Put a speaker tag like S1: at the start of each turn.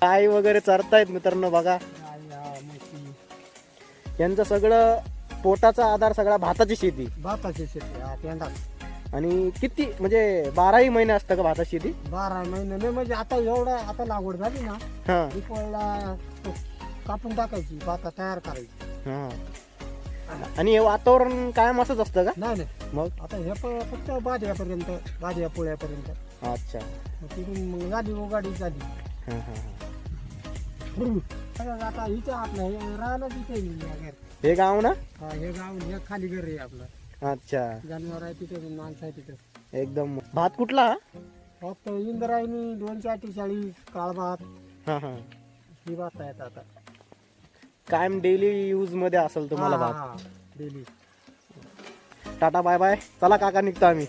S1: गाय वगैरे चरतायत मित्रांनो बघा. यांचं सगळं पोटाचा आधार सगळा भाताची शेती.
S2: भाताची शेती हा पेंडा.
S1: आणि किती म्हणजे 12ही महिने असतं का भाताची शेती?
S2: 12 महिने नाही म्हणजे आता एवढा आता लागवड झाली ना
S1: हा
S2: दीपावळीला कापून टाकायची भाता तयार करायची.
S1: हा. आणि हे वातावरण कायम असंच असतं का?
S2: नाही नाही
S1: मग
S2: आता हे फक्त बाद्यापर्यंत बाद्या पोळ्यापर्यंत
S1: अच्छा.
S2: तिथून मग झाली उगाडी झाली.
S1: हा, हा, हा.
S2: आता इथे आपलं हे राहणं तिथे घर.
S1: हे गाव ना?
S2: हा हे गाव हे खाली घर आहे आपलं.
S1: अच्छा
S2: जनावर आहे तिथे माणसं आहे तिथे.
S1: एकदम. भात कुठला हा?
S2: फक्त इंद्रायणी 240 काळ भात
S1: हा हा.
S2: ही भात आहेत आता.
S1: कायम डेली यूज मध्ये असेल तुम्हाला भात.
S2: डेली.
S1: Tata bye bye. चला काका निघतो आम्ही.